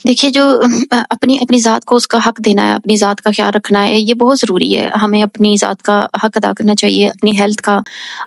देखिए जो अपनी अपनी ज़ात को उसका हक देना है, अपनी ज़ात का ख़्याल रखना है, ये बहुत ज़रूरी है। हमें अपनी ज़ात का हक अदा करना चाहिए, अपनी हेल्थ का,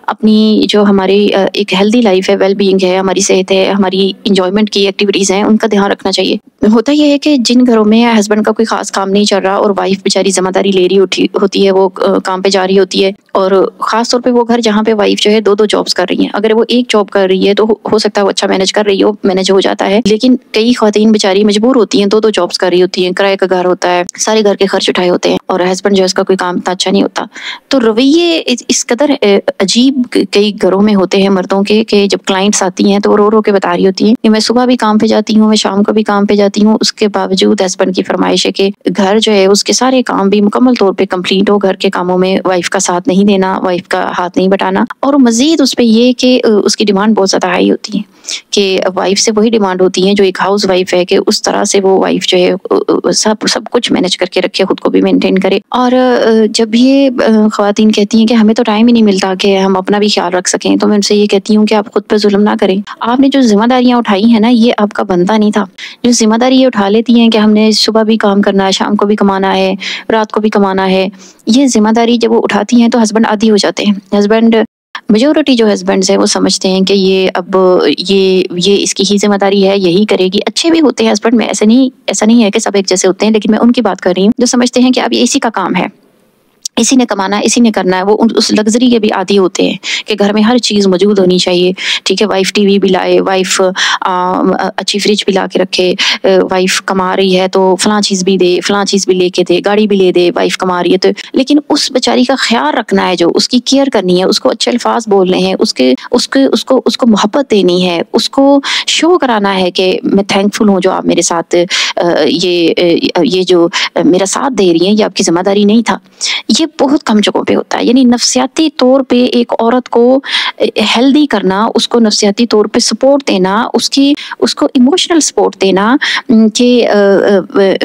अपनी जो हमारी एक हेल्दी लाइफ़ है, वेल-बीइंग है, हमारी सेहत है, हमारी एन्जॉयमेंट की एक्टिविटीज़ हैं, उनका ध्यान रखना चाहिए। होता ये है कि जिन घरों में हस्बैंड का कोई ख़ास काम नहीं चल रहा और वाइफ़ बेचारी ज़िम्मेदारी ले रही उठी होती है, वो काम पे जा रही होती है और ख़ास तौर पे वो घर जहाँ पे वाइफ़ जो है 2-2 जॉब्स कर रही हैं। अगर वो एक जॉब कर रही है तो हो सकता है वो अच्छा मैनेज कर रही हो, मैनेज हो जाता है। लेकिन कई ख़वातीन बेचारी मजबूर होती हैं, 2-2 जॉब्स कर रही होती हैं, किराए का घर होता है, सारे घर के खर्च उठाए होते हैं और हस्बैंड जो है उसका कोई काम इतना अच्छा नहीं होता। तो रवैये इस कदर अजीब कई घरों में होते हैं मर्दों के कि जब क्लाइंट्स आती हैं तो वो रो-रो के बता रही होती हैं कि मैं सुबह भी काम पे जाती हूँ, मैं शाम को भी काम पे जाती हूँ, उसके बावजूद हस्बैंड की फरमाइश है कि घर जो है उसके सारे काम भी मुकम्मल तौर पे कंप्लीट हो, घर के कामों में वाइफ का साथ नहीं देना, वाइफ का हाथ नहीं बटाना और मज़ीद उसपे ये कि उसकी डिमांड बहुत ज़्यादा हाई होती है कि वाइफ से वही डिमांड होती है जो एक हाउस वाइफ है कि उस तरह से वो वाइफ जो है सब कुछ मैनेज करके रखे, खुद को भी मेंटेन करे। और जब ये ख़वातीन कहती हैं कि हमें तो टाइम ही नहीं मिलता कि हम अपना भी ख्याल रख सकें, तो मैं उनसे ये कहती हूँ कि आप खुद पे जुल्म ना करें। आपने जो ज़िम्मेदारियाँ उठाई हैं ना, ये आपका बनता नहीं था। जो ज़िम्मेदारी ये उठा लेती हैं कि हमने सुबह भी काम करना है, शाम को भी कमाना है, रात को भी कमाना है, ये ज़िम्मेदारी जब वो उठाती हैं तो हस्बैंड आदी हो जाते हैं। हस्बैंड मेजॉरिटी जो हस्बैंड्स हैं वो समझते हैं कि ये अब ये इसकी ही ज़िम्मेदारी है, यही करेगी। अच्छे भी होते हैं हस्बैंड में, ऐसा नहीं है कि सब एक जैसे होते हैं, लेकिन मैं उनकी बात कर रही हूँ, जो समझते हैं कि अब ये इसी का काम है। इसी ने कमाना है, इसी ने करना है। वो उस लग्ज़री के भी आदी होते हैं कि घर में हर चीज़ मौजूद होनी चाहिए, ठीक है? वाइफ़ टीवी भी लाए, वाइफ़ अच्छी फ्रिज भी ला के रखे, वाइफ़ कमा रही है तो फलाँ चीज़ भी दे, फलाँ चीज़ भी लेके दे, गाड़ी भी ले दे, वाइफ़ कमा रही है तो। लेकिन उस बेचारी का ख़्याल रखना है, जो उसकी केयर करनी है, उसको अच्छे अल्फ़ाज़ बोलने हैं, उसको मोहब्बत देनी है, उसको शो कराना है कि मैं थैंकफुल हूँ जो आप मेरे साथ ये जो मेरा साथ दे रही हैं, ये आपकी ज़िम्मेदारी नहीं था। ये बहुत कम जगहों पे होता है। यानी नफ़सियाती तौर पे एक औरत को हेल्दी करना, उसको नफ़सियाती तौर पे सपोर्ट देना, उसको इमोशनल सपोर्ट देना कि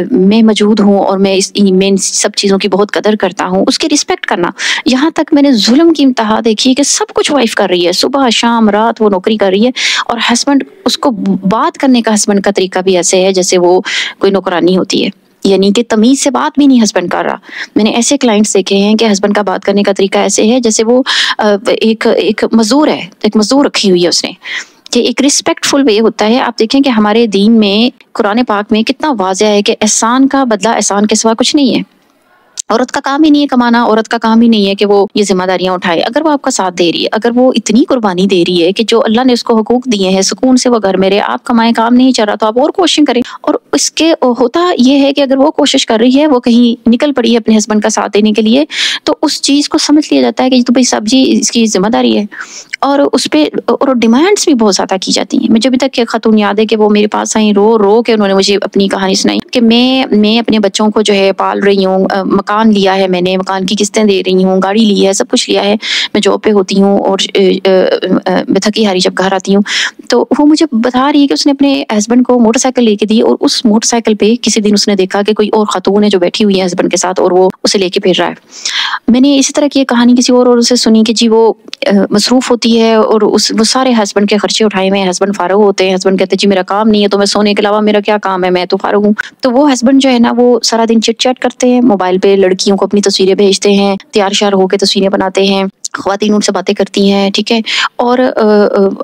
मैं मौजूद हूँ और मैं इन सब चीज़ों की बहुत कदर करता हूँ, उसकी रिस्पेक्ट करना। यहाँ तक मैंने ज़ुल्म की इंतहा देखी है कि सब कुछ वाइफ़ कर रही है, सुबह, शाम, रात वो नौकरी कर रही है और हस्बैंड उसको बात करने का हस्बैंड का तरीका भी ऐसे है जैसे वो कोई नौकरानी होती है। यानी कि तमीज़ से बात भी नहीं हस्बैंड कर रहा। मैंने ऐसे क्लाइंट्स देखे हैं कि हस्बैंड का बात करने का तरीका ऐसे है जैसे वो एक मज़दूर है, एक मज़दूर रखी हुई है उसने। कि एक रिस्पेक्टफुल वे होता है। आप देखें कि हमारे दीन में, कुरान पाक में कितना वाज़िह है कि एहसान का बदला एहसान के सिवा कुछ नहीं है। औरत का काम ही नहीं है कमाना, औरत का काम ही नहीं है कि वो ये ज़िम्मेदारियाँ उठाए। अगर वो आपका साथ दे रही है, अगर वो इतनी कुर्बानी दे रही है कि जो अल्लाह ने उसको हुकूक दिए हैं, सुकून से वो घर में रहे, आप कमाएँ, काम नहीं चल रहा तो आप और कोशिश करें। और इसके होता ये है कि अगर वो कोशिश कर रही है, वो कहीं निकल पड़ी है अपने हस्बैंड का साथ देने के लिए, तो उस चीज़ को समझ लिया जाता है कि तो भई साहब जी इसकी ज़िम्मेदारी है। और उसपे और डिमांड्स भी बहुत ज़्यादा की जाती हैं। मुझे अभी तक एक ख़ातून याद है कि वो मेरे पास आई, रो-रो के उन्होंने मुझे अपनी कहानी सुनाई कि मैं अपने बच्चों को जो है पाल रही हूँ, मकान लिया है मैंने, मकान की किस्तें दे रही हूँ, गाड़ी ली है, सब कुछ लिया है। मैं जॉब पे होती हूँ और मैं थकी-हारी जब घर आती हूँ, तो वो मुझे बता रही है कि उसने अपने हस्बैंड को मोटरसाइकिल लेके दी और उस मोटरसाइकिल पे किसी दिन उसने देखा कि कोई और ख़ातून है जो बैठी हुई है हस्बैंड के साथ और वो उसे लेके फिर रहा है। मैंने इसी तरह की एक कहानी किसी और से सुनी कि जी वो मसरूफ़ होती है और वो सारे हस्बैंड के खर्चे उठाए हुए हैं, हस्बैंड फ़ारिग होते हैं, हस्बैंड कहते हैं जी मेरा काम नहीं है तो मैं सोने के अलावा मेरा क्या काम है, मैं तो फ़ारिग हूँ। तो वो हस्बैंड जो है ना वो सारा दिन चिट-चैट करते हैं, मोबाइल पे लड़कियों को अपनी तस्वीरें भेजते हैं, तैयार-श्यार होके तस्वीरें बनाते हैं, ख़वातीन उनसे बातें करती हैं, ठीक है? और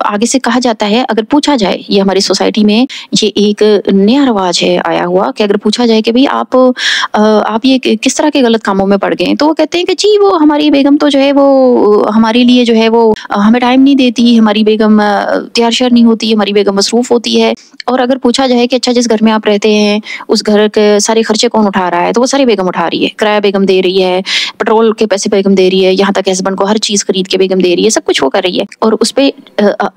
आगे से कहा जाता है, अगर पूछा जाए, ये हमारी सोसाइटी में ये एक नया रिवाज है आया हुआ कि अगर पूछा जाए कि भई आप ये किस तरह के गलत कामों में पड़ गए हैं? तो वो कहते हैं कि जी वो हमारी बेगम तो जो है वो हमारे लिए जो है वो हमें टाइम नहीं देती, हमारी बेगम तैयार-श्यार नहीं होती, हमारी बेगम मसरूफ़ होती है। और अगर पूछा जाए कि अच्छा जिस घर में आप रहते हैं, उस घर के सारे खर्चे कौन उठा रहा है? तो वो सारी बेगम उठा रही है। किराया बेगम दे रही है, पेट्रोल के पैसे बेगम दे रही है, यहाँ तक हस्बैंड को हर चीज़ खरीद के बेगम दे रही है, सब कुछ वो कर रही है। और उसपे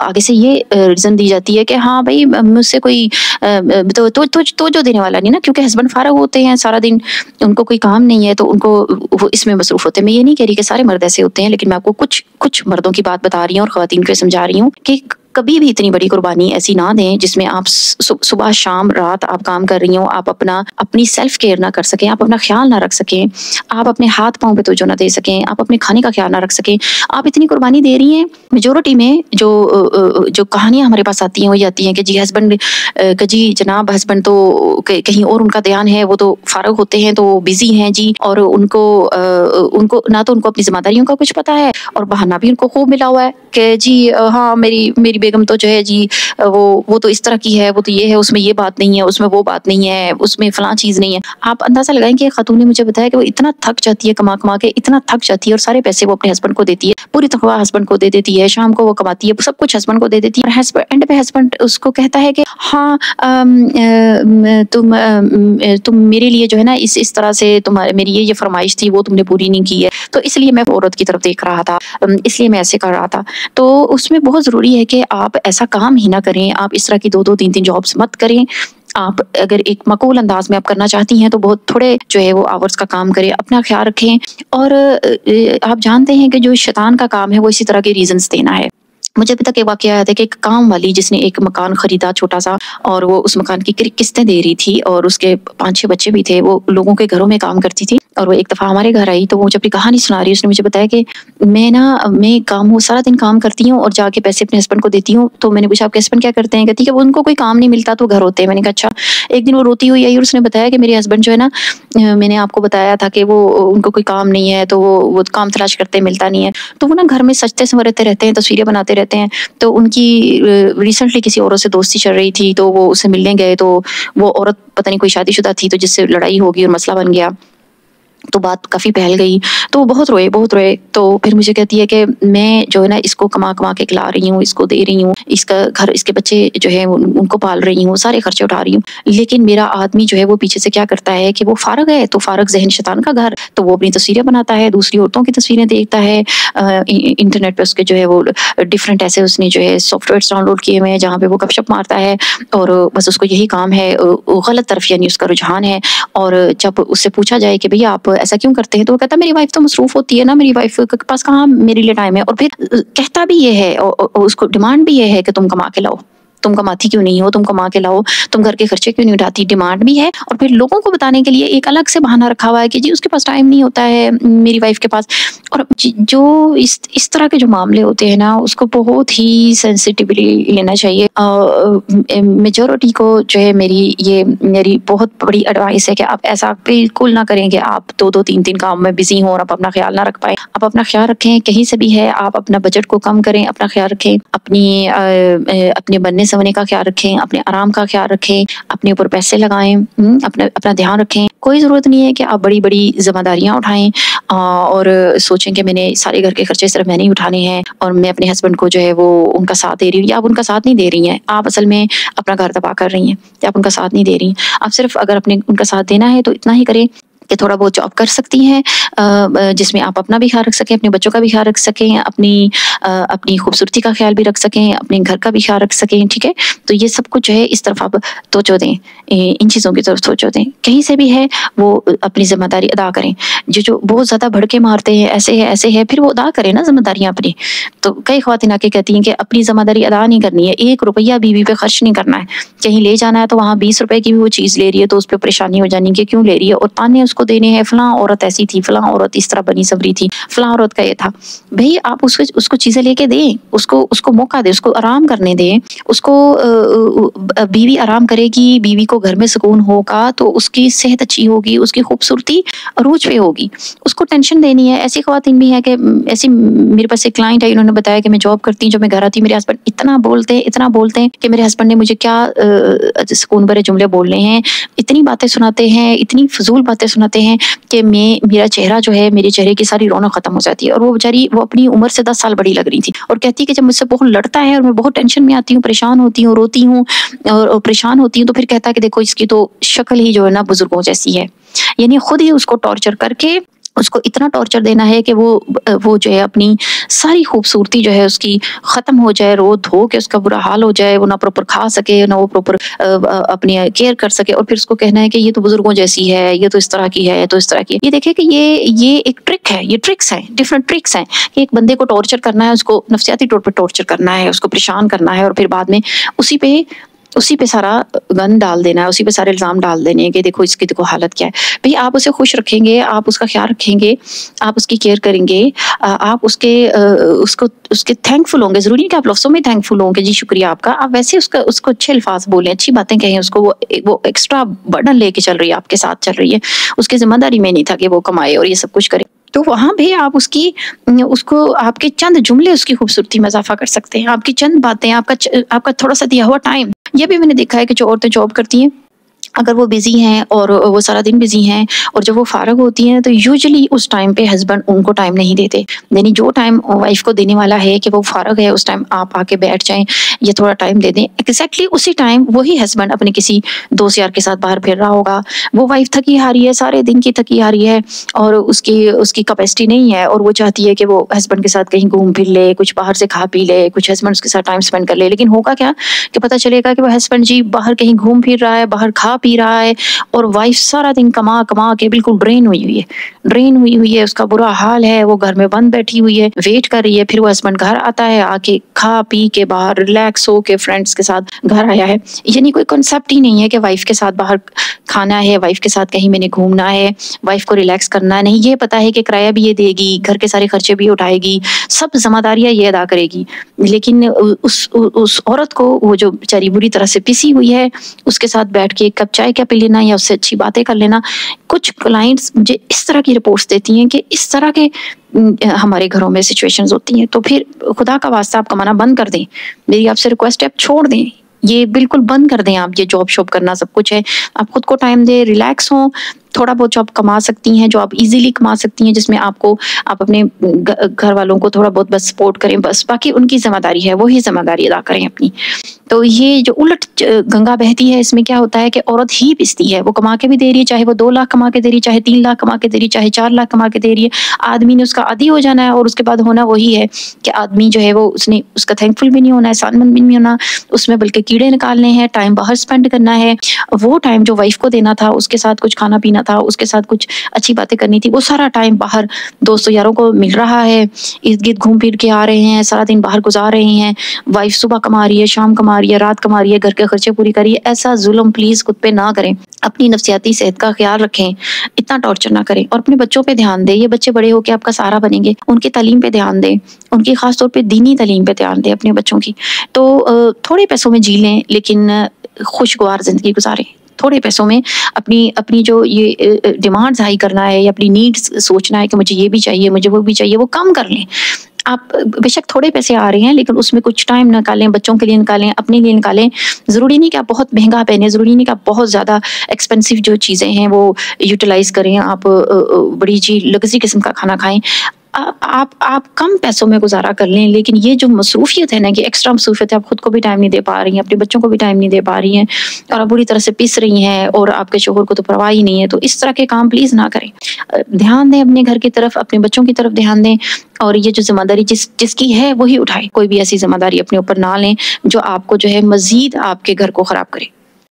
आगे से ये रीज़न दी जाती है कि हाँ भई मुझसे कोई तो जो देने वाला नहीं ना, क्योंकि हस्बैंड फ़ारिग होते हैं सारा दिन, उनको कोई काम नहीं है तो उनको वो इसमें मसरूफ़ होते हैं। मैं ये नहीं कह रही कि सारे मर्द ऐसे होते हैं, लेकिन मैं आपको कुछ मर्दों की बात बता रही हूँ और ख़वातीन को समझा रही हूँ कि कभी भी इतनी बड़ी कुर्बानी ऐसी ना दें जिसमें आप सुबह शाम रात आप काम कर रही हो, आप अपनी सेल्फ केयर ना कर सकें, आप अपना ख्याल ना रख सकें, आप अपने हाथ पाँव पे तवज्जो ना दे सकें, आप अपने खाने का ख्याल ना रख सकें। आप इतनी कुर्बानी दे रही हैं। मेजोरिटी में जो कहानियां हमारे पास आती हैं वो ये आती हैं कि जी हस्बैंड कि जी जनाब हस्बैंड तो कहीं और उनका ध्यान है, वो तो फारग होते हैं, तो बिजी हैं जी, और उनको ना तो उनको अपनी जिम्मेदारियों का कुछ पता है और बहाना भी उनको खूब मिला हुआ है कि जी हाँ मेरी बेगम तो जो है जी वो तो इस तरह की है, वो तो ये है, उसमें ये बात नहीं है, उसमें वो बात नहीं है, उसमें फलां चीज नहीं है। आप अंदाजा लगाएं कि खातून ने मुझे बताया कि वो इतना थक जाती है कमा कमा के, इतना थक जाती है और सारे पैसे वो अपने हस्बैंड को देती है, पूरी तनख्वाह हस्बैंड को दे देती है, शाम को वो कमाती है, सब कुछ हस्बैंड को दे देती है। एंड पे हस्बैंड उसको कहता है कि हाँ तुम मेरे लिए जो है ना इस तरह से तुम्हारे मेरी ये फरमाइश थी वो तुमने पूरी नहीं की है, तो इसलिए मैं औरत की तरफ देख रहा था, इसलिए मैं ऐसे कर रहा था। तो उसमें बहुत ज़रूरी है कि आप ऐसा काम ही ना करें, आप इस तरह की 2-2 3-3 जॉब्स मत करें। आप अगर एक माकूल अंदाज में आप करना चाहती हैं तो बहुत थोड़े जो है वो आवर्स का काम करें, अपना ख्याल रखें। और आप जानते हैं कि जो शैतान का काम है वो इसी तरह के रीजंस देना है। मुझे अभी तक एक वाकया याद है कि एक काम वाली जिसने एक मकान खरीदा छोटा सा, और वो उस मकान की किस्तें दे रही थी और उसके 5-6 बच्चे भी थे, वो लोगों के घरों में काम करती थी। और वो एक दफ़ा हमारे घर आई तो वो जब अपनी कहानी सुना रही, उसने मुझे बताया कि मैं सारा दिन काम करती हूँ और जाके पैसे अपने हस्बैंड को देती हूँ। तो मैंने पूछा आपके हस्बैंड क्या करते हैं? कहती है कि उनको कोई काम नहीं मिलता तो घर होते हैं। मैंने कहा अच्छा। एक दिन वो रोती हुई आई और उसने बताया कि मेरे हस्बैंड जो है ना, मैंने आपको बताया था कि वो उनको कोई काम नहीं है, तो वो काम तलाश करते हैं, मिलता नहीं है, तो वो ना घर में सजते संवरते रहते हैं, तस्वीरें बनाते रहते हैं। तो उनकी रिसेंटली किसी औरत से दोस्ती चल रही थी, तो वो उससे मिलने गए, तो वो औरत पता नहीं कोई शादीशुदा थी, तो जिससे लड़ाई होगी और मसला बन गया, तो बात काफ़ी फैल गई। तो वो बहुत रोए। तो फिर मुझे कहती है कि मैं जो है ना इसको कमा के खिला रही हूँ, इसको दे रही हूँ, इसका घर, इसके बच्चे जो है उनको पाल रही हूँ, सारे खर्चे उठा रही हूँ, लेकिन मेरा आदमी जो है वो पीछे से क्या करता है कि वो फारग है, तो फारग ज़हन शैतान का घर, तो वो अपनी तस्वीरें बनाता है, दूसरी औरतों की तस्वीरें देखता है, इंटरनेट पे उसके जो है वो डिफरेंट ऐसे उसने जो है सॉफ्टवेयर डाउनलोड किए हुए हैं जहाँ पे वो गपशप मारता है, और बस उसको यही काम है, गलत तरफ यानी उसका रुझान है। और जब उससे पूछा जाए कि भैया आप ऐसा क्यों करते हैं, तो वो कहता मेरी वाइफ तो मसरूफ होती है ना, मेरी वाइफ के पास कहाँ मेरे लिए टाइम है। और फिर कहता भी ये है और उसको डिमांड भी ये है कि तुम कमा के लाओ, तुम कमाती क्यों नहीं हो, तुम कमा के लाओ, तुम घर के खर्चे क्यों नहीं उठाती, डिमांड भी है। और फिर लोगों को बताने के लिए एक अलग से बहाना रखा हुआ है कि जी उसके पास टाइम नहीं होता है मेरी वाइफ के पास। और जो इस तरह के जो मामले होते हैं ना, उसको बहुत ही सेंसिटिवली लेना चाहिए। मेजोरिटी को जो है मेरी बहुत बड़ी एडवाइस है कि आप ऐसा बिल्कुल ना करें कि आप 2-2 3-3 काम में बिजी हों और आप अपना ख्याल ना रख पाए। आप अपना ख्याल रखें, कहीं से भी है आप अपना बजट को कम करें, अपना ख्याल रखें, अपने बनने होने का ख्याल रखें, अपने आराम का ख्याल रखें, अपने ऊपर पैसे लगाएं, अपना ध्यान रखें। कोई ज़रूरत नहीं है कि आप बड़ी-बड़ी जिम्मेदारियां उठाएं और सोचें कि मैंने सारे घर के खर्चे सिर्फ मैंने ही उठाने हैं और मैं अपने हस्बैंड को जो है वो उनका साथ दे रही हूँ। या आप उनका साथ नहीं दे रही हैं, आप असल में अपना घर तबाह कर रही हैं, या आप उनका साथ नहीं दे रही। आप सिर्फ अगर अपने उनका साथ देना है तो इतना ही करें कि थोड़ा बहुत जॉब कर सकती हैं जिसमें आप अपना भी ख्याल रख सकें, अपने बच्चों का भी ख्याल रख सकें, अपनी खूबसूरती का ख्याल भी रख सकें, अपने घर का भी ख्याल रख सकें। ठीक है, तो ये सब कुछ जो है इस तरफ आप तवज्जो दें, इन चीज़ों की तरफ तवज्जो दें। कहीं से भी है वो अपनी जिम्मेदारी अदा करें। जो बहुत ज़्यादा भड़के मारते हैं, ऐसे है, फिर वो अदा करें ना जिम्मेदारियाँ अपनी। तो कई ख्वातीन आके कहती हैं कि अपनी जिम्मेदारी अदा नहीं करनी है, 1 रुपया बीवी पे खर्च नहीं करना है, कहीं ले जाना है तो वहाँ 20 रुपए की भी वो चीज़ ले रही है तो उस पर परेशानी हो जानी कि क्यों ले रही है, और ताने उसको देने हैं, फलां औरत ऐसी थी, फलां औरत इस तरह बनी सवरी थी, फलां औरत का ये था। भाई आप उसको चीजें लेके दें, उसको मौका दें, उसको आराम करने दें, उसको बीवी आराम करेगी, बीवी को घर में सुकून होगा तो उसकी सेहत अच्छी होगी, उसकी खूबसूरती अरूज पे होगी। उसको टेंशन देनी है। ऐसी ख्वातीन भी है कि ऐसी मेरे पास एक क्लाइंट है, उन्होंने बताया कि मैं जॉब करती हूँ, जब मैं घर आती हूँ मेरे हस्बैंड इतना बोलते हैं कि मेरे हस्बैंड ने मुझे क्या सुकून भरे जुमले बोलने हैं, इतनी बातें सुनाते हैं, इतनी फजूल बातें सुनाते हैं कि मेरा चेहरा जो है, मेरे चेहरे की सारी रौनक खत्म हो जाती है। और वो बेचारी वो अपनी उम्र से 10 साल बड़ी लग रही थी और कहती है कि जब मुझसे बहुत लड़ता है और मैं बहुत टेंशन में आती हूँ, परेशान होती हूँ, रोती हूँ और परेशान होती हूँ, तो फिर कहता है कि देखो इसकी तो शक्ल ही जो है ना बुजुर्गों जैसी है, यानी खुद ही उसको टॉर्चर करके उसको इतना टॉर्चर देना है कि वो जो है अपनी सारी खूबसूरती जो है उसकी ख़त्म हो जाए, रो धो के उसका बुरा हाल हो जाए, वो ना प्रॉपर खा सके, ना वो प्रॉपर अपनी केयर कर सके, और फिर उसको कहना है कि ये तो बुजुर्गों जैसी है, ये तो इस तरह की है, ये तो इस तरह की है। ये देखिए कि ये एक ट्रिक है, ये ट्रिक्स हैं, डिफरेंट ट्रिक्स हैं कि एक बंदे को टॉर्चर करना है, उसको नफ्सियाती तौर पर टॉर्चर करना है, उसको परेशान करना है, और फिर बाद में उसी पे सारा गन डाल देना है, उसी पे सारे इल्ज़ाम डाल देने हैं कि देखो इसकी देखो हालत क्या है। भई आप उसे खुश रखेंगे, आप उसका ख़्याल रखेंगे, आप उसकी केयर करेंगे, आप उसके थैंकफुल होंगे। ज़रूरी नहीं कि आप लफ्ज़ों में थैंकफुल हों कि जी शुक्रिया आपका। आप वैसे उसको अच्छे अल्फ़ाज़ बोलें, अच्छी बातें कहें उसको। वो एक्स्ट्रा बर्डन लेके चल रही है, आपके साथ चल रही है। उसकी ज़िम्मेदारी में नहीं था कि वो कमाए और ये सब कुछ करे। तो वहाँ भी आप उसको आपके चंद जुमले उसकी खूबसूरती में इज़ाफ़ा कर सकते हैं। आपकी चंद बातें, आपका थोड़ा-सा दिया हुआ टाइम। ये भी मैंने देखा है कि जो औरतें जॉब करती हैं, अगर वो बिज़ी हैं और वो सारा दिन बिज़ी हैं, और जब वो फ़ारिग होती हैं तो यूजुअली उस टाइम पे हस्बैंड उनको टाइम नहीं देते। यानी जो टाइम वाइफ़ को देने वाला है कि वो फ़ारिग है, उस टाइम आप आके बैठ जाएँ या थोड़ा टाइम दे दें। एग्ज़ैक्टली उसी टाइम वही हस्बैंड अपने किसी दोस्त यार के साथ बाहर फिर रहा होगा। वो वाइफ़ थकी हारी है, सारे दिन की थकी हारी है, और उसकी कैपेसिटी नहीं है, और वो चाहती है कि वो हस्बैंड के साथ कहीं घूम फिर ले, कुछ बाहर से खा पी ले, कुछ हस्बैंड उसके साथ टाइम स्पेंड कर ले। लेकिन होगा क्या कि पता चलेगा कि वो हस्बैंड जी बाहर कहीं घूम फिर रहा है, बाहर खा पी रहा है, और वाइफ सारा दिन कमा कमा के बिल्कुल ड्रेन हुई हुई है, उसका बुरा हाल है, वो घर में बंद बैठी हुई है, वेट कर रही है। फिर वो हस्बैंड घर आता है, आके खा पी के बाहर रिलैक्स हो के फ्रेंड्स के साथ घर आया है। यानी कोई कॉन्सेप्ट ही नहीं है कि वाइफ के साथ बाहर खाना है, वाइफ के साथ कहीं मैंने घूमना है, वाइफ को रिलैक्स करना है। नहीं, ये पता है कि किराया भी ये देगी, घर के सारे खर्चे भी उठाएगी, सब जिम्मेदारियां ये अदा करेगी। लेकिन उस औरत को वो जो बेचारी बुरी तरह से पिसी हुई है, उसके साथ बैठ के एक कप चाय क्या पी लेना या उससे अच्छी बातें कर लेना। कुछ क्लाइंट्स मुझे इस तरह की रिपोर्ट्स देती हैं कि इस तरह के हमारे घरों में सिचुएशंस होती हैं। तो फिर खुदा का वास्ता आप कमाना बंद कर दें। मेरी आपसे रिक्वेस्ट है, आप छोड़ दें, ये बिल्कुल बंद कर दें। आप ये जॉब शॉप करना सब कुछ है, आप खुद को टाइम दें, रिलैक्स हों। थोड़ा बहुत जो आप कमा सकती हैं, जो आप इजीली कमा सकती हैं, जिसमें आप अपने घर वालों को थोड़ा बहुत बस सपोर्ट करें, बस बाकी उनकी जिम्मेदारी है, वही जिम्मेदारी अदा करें अपनी। तो ये जो उलट गंगा बहती है, इसमें क्या होता है कि औरत ही पिसती है। वो कमा के भी दे रही है, चाहे वो 2 लाख कमा के दे रही है, चाहे 3 लाख कमा के दे रही है, चाहे 4 लाख कमा के दे रही है। आदमी ने उसका आदी हो जाना है, और उसके बाद होना वही है कि आदमी जो है वो उसने उसका थैंकफुल भी नहीं होना है, एहसानमंद भी नहीं होना, उसमें बल्कि कीड़े निकालने हैं, टाइम बाहर स्पेंड करना है। वो टाइम जो वाइफ को देना था, उसके साथ कुछ खाना पीना था, उसके साथ कुछ अच्छी बातें करनी थी, वो सारा टाइम बाहर दोस्तों यारों को मिल रहा है, इर्द गिर्द घूम फिर के आ रहे हैं, सारा दिन बाहर गुजार रहे हैं। वाइफ सुबह कमा रही है, शाम कमा रही है, रात कमा रही है, घर के खर्चे पूरी करिए। ऐसा जुल्म प्लीज खुद पे ना करें। अपनी नफ्सियाती सेहत का ख्याल रखें, इतना टॉर्चर ना करें, और अपने बच्चों पे ध्यान दें। ये बच्चे बड़े होकर आपका सहारा बनेंगे, उनकी तालीम पे ध्यान दें, उनकी खास तौर पे दीनी तालीम पे ध्यान दें अपने बच्चों की। तो थोड़े पैसों में जी लें, लेकिन खुशगवार जिंदगी गुजारें। थोड़े पैसों में अपनी जो ये डिमांड्स हाई करना है, या अपनी नीड्स सोचना है कि मुझे ये भी चाहिए, मुझे वो भी चाहिए, वो कम कर लें। आप बेशक थोड़े पैसे आ रहे हैं, लेकिन उसमें कुछ टाइम निकालें, बच्चों के लिए निकालें, अपने लिए निकालें। ज़रूरी नहीं कि आप बहुत महंगा पहने, ज़रूरी नहीं कि आप बहुत ज़्यादा एक्सपेंसिव जो चीज़ें हैं वो यूटिलाइज़ करें, आप बड़ी जी लग्जरी किस्म का खाना खाएं। आप कम पैसों में गुजारा कर लें, लेकिन ये जो मसरूफियत है ना, कि एक्स्ट्रा मसरूफियत है, आप खुद को भी टाइम नहीं दे पा रही हैं, अपने बच्चों को भी टाइम नहीं दे पा रही हैं, और आप बुरी तरह से पिस रही हैं, और आपके शोहर को तो परवाह ही नहीं है। तो इस तरह के काम प्लीज़ ना करें। ध्यान दें अपने घर की तरफ, अपने बच्चों की तरफ ध्यान दें, और ये जो जिम्मेदारी जिसकी है वही उठाए। कोई भी ऐसी जिम्मेदारी अपने ऊपर ना लें जो आपको जो है मजीद आपके घर को खराब करे।